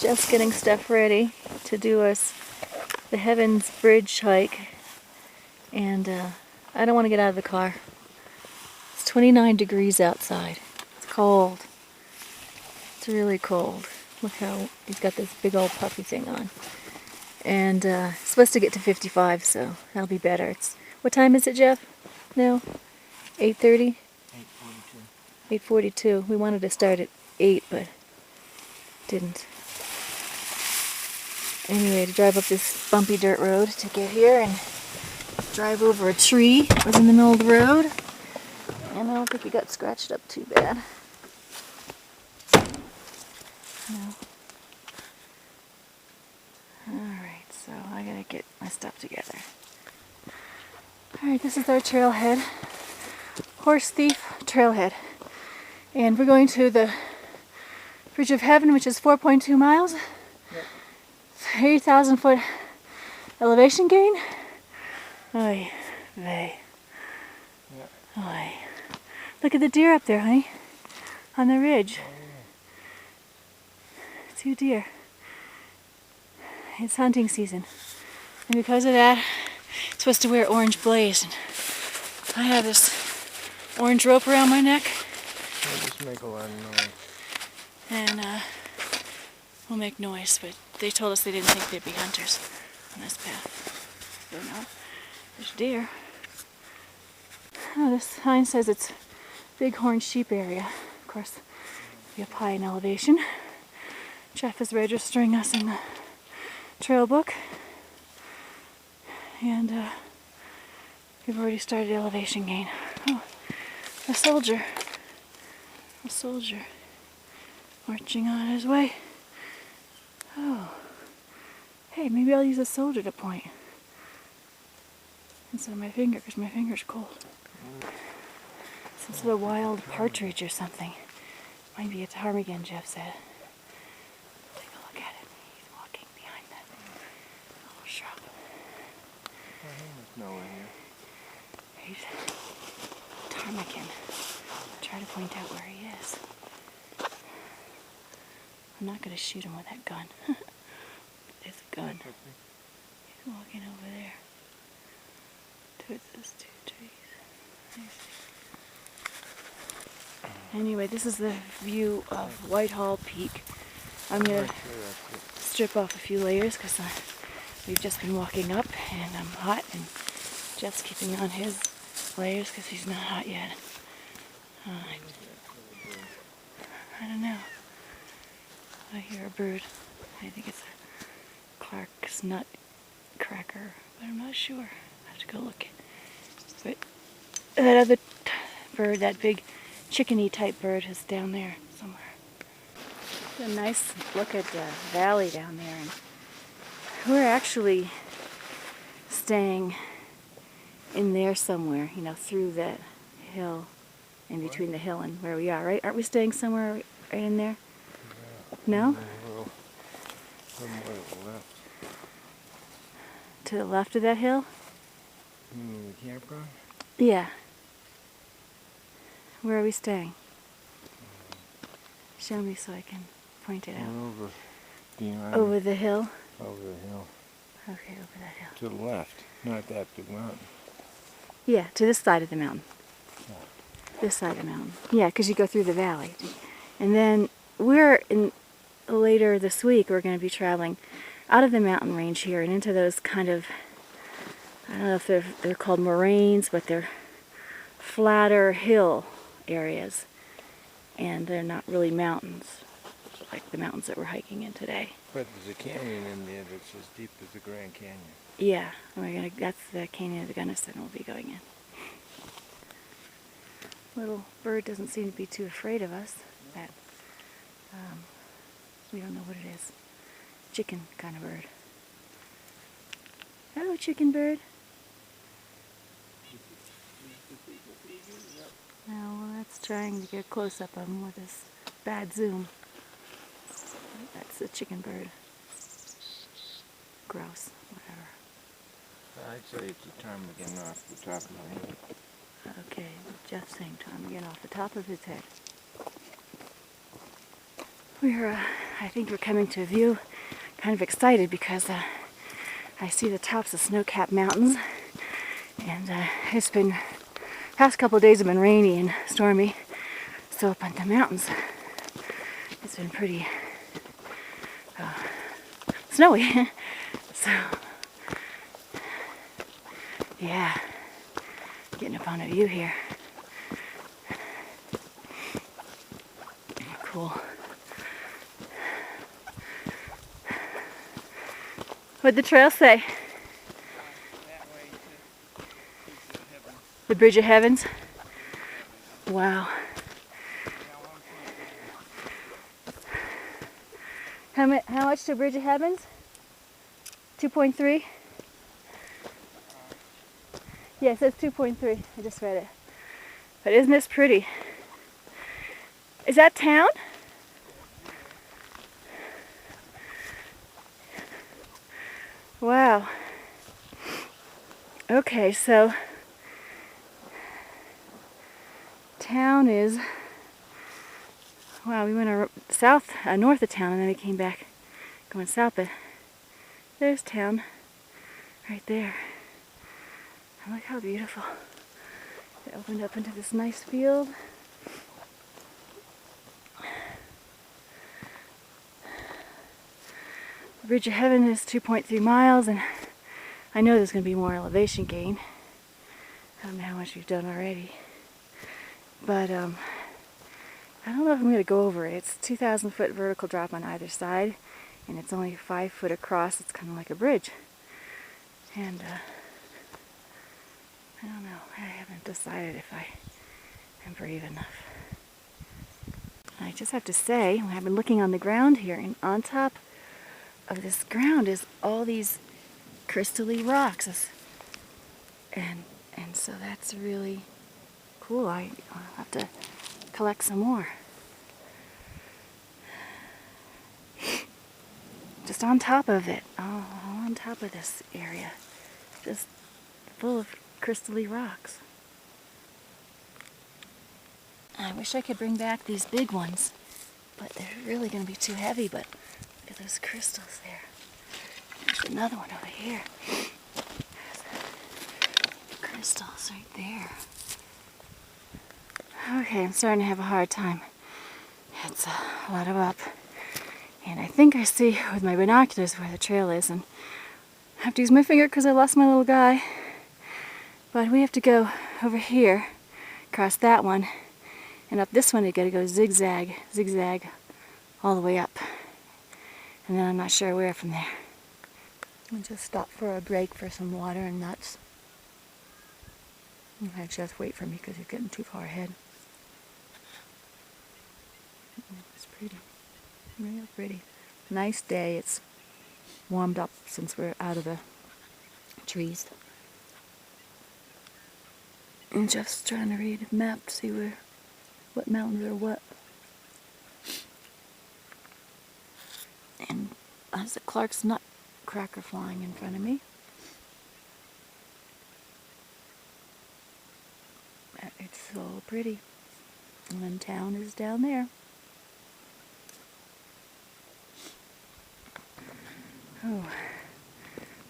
Just getting stuff ready to do the Heavens Bridge hike, and I don't want to get out of the car. It's 29 degrees outside. It's cold. It's really cold. Look how he's got this big old puffy thing on. And it's supposed to get to 55, so that'll be better. What time is it, Jeff? No? 8:30? 8:42. We wanted to start at 8, but didn't. Anyway, to drive up this bumpy dirt road to get here and drive over a tree that was in the middle of the road. And I don't think it got scratched up too bad. No. Alright, so I gotta get my stuff together. Alright, this is our trailhead. Horse Thief Trailhead. And we're going to the Bridge of Heaven, which is 4.2 miles. Yep. 8,000 foot elevation gain. Oy vey. Yeah. Oy. Look at the deer up there, honey. On the ridge. Oh, yeah. 2 deer. It's hunting season. And because of that, it's supposed to wear orange blaze. And I have this orange rope around my neck. It'll just make a lot of noise. And will make noise, but they told us they didn't think there'd be hunters on this path. So no, there's deer. Oh, this sign says it's Bighorn Sheep area. Of course, be up high in elevation. Jeff is registering us in the trail book. And we've already started elevation gain. Oh, a soldier. A soldier. Marching on his way. Oh. Hey, maybe I'll use a soldier to point. Instead of my finger, because my finger's cold. Some sort of wild partridge or something. Might be a ptarmigan, Jeff said. Take a look at it. He's walking behind that little shrub. There's no way here. He's a ptarmigan. Try to point out where he is. I'm not going to shoot him with that gun. There's a gun. He's walking over there. Towards those 2 trees. Anyway, this is the view of Whitehall Peak. I'm going to strip off a few layers because we've just been walking up and I'm hot, and Jeff's keeping on his layers because he's not hot yet. I don't know. I hear a bird. I think it's a Clark's nutcracker, but I'm not sure. I have to go look. But that other bird, that big chickeny type bird, is down there somewhere. It's a nice look at the valley down there, and we're actually staying in there somewhere, you know, through that hill, in between the hill and where we are, right? Aren't we staying somewhere right in there? No? Somewhere to the left. To the left of that hill? You mean the campground? Yeah. Where are we staying? Show me so I can point it out. Over behind. Over the hill? Over the hill. Okay, over that hill. To the left, not that big mountain. Yeah, to this side of the mountain. Yeah. This side of the mountain. Yeah, because you go through the valley. And then later this week we're going to be traveling out of the mountain range here and into those kind of, I don't know if they're called moraines, but they're flatter hill areas. And they're not really mountains, like the mountains that we're hiking in today. But there's a canyon in there that's as deep as the Grand Canyon. Yeah, that's the Canyon of the Gunnison we'll be going in. Little bird doesn't seem to be too afraid of us. That we don't know what it is. Chicken kind of bird. Hello, chicken bird. Now, well, that's trying to get a close-up of him with this bad zoom. That's the chicken bird. Grouse, whatever. I'd say it's a ptarmigan off the top of my head. Okay, Jeff's saying ptarmigan off the top of his head. We're I think we're coming to a view. Kind of excited because I see the tops of snow-capped mountains, and it's been past couple of days have been rainy and stormy, so up on the mountains it's been pretty snowy. So yeah, getting up on a view here. Cool. What'd the trail say? The Bridge of Heavens? Wow. How much to Bridge of Heavens? 2.3? Yeah, it says 2.3. I just read it. But isn't this pretty? Is that town? Wow. Okay, so town is, wow, we went north of town and then we came back going south, but there's town right there. And look how beautiful. It opened up into this nice field. The Bridge of Heaven is 2.3 miles, and I know there's going to be more elevation gain. I don't know how much we've done already. But I don't know if I'm going to go over it. It's 2,000 foot vertical drop on either side, and it's only 5 foot across. It's kind of like a bridge. And I don't know. I haven't decided if I am brave enough. I just have to say, I've been looking on the ground here, and on top of this ground is all these crystally rocks. And so that's really cool. I'll have to collect some more. Just on top of it, all on top of this area, just full of crystally rocks. I wish I could bring back these big ones, but they're really going to be too heavy. But look at those crystals there. There's another one over here. Crystals right there. Okay, I'm starting to have a hard time. It's a lot of up. And I think I see with my binoculars where the trail is, and I have to use my finger because I lost my little guy. But we have to go over here, across that one, and up this one you gotta go zigzag, zigzag, all the way up. And then I'm not sure where from there. I'll just stop for a break for some water and nuts. You might just wait for me because you're getting too far ahead. It's pretty. Real pretty. Nice day. It's warmed up since we're out of the trees. And Jeff's trying to read a map to see what mountains are what. And there's a Clark's Nutcracker flying in front of me. It's so pretty. And then town is down there. Oh,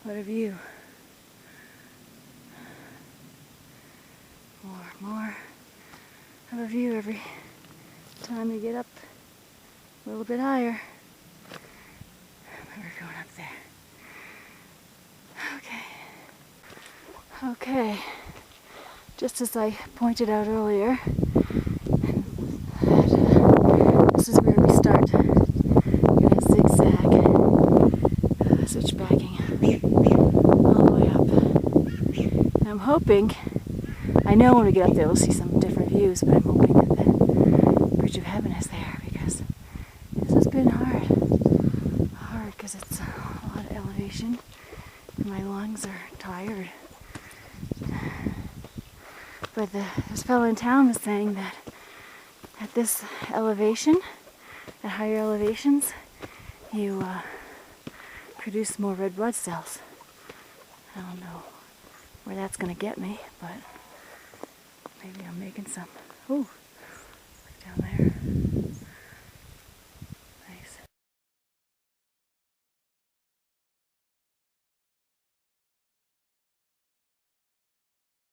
what a view. More of a view every time you get up a little bit higher. We're going up there. Okay. Just as I pointed out earlier, this is where we start. We're going to zigzag, switchbacking all the way up. And I'm hoping, I know when we get up there we'll see some different views, but I'm hoping that the Bridge of Heaven is there, because this has been hard because it's a lot of elevation and my lungs are tired. But this fellow in town was saying that at this elevation, at higher elevations, you produce more red blood cells. I don't know where that's going to get me, but maybe I'm making some. Ooh.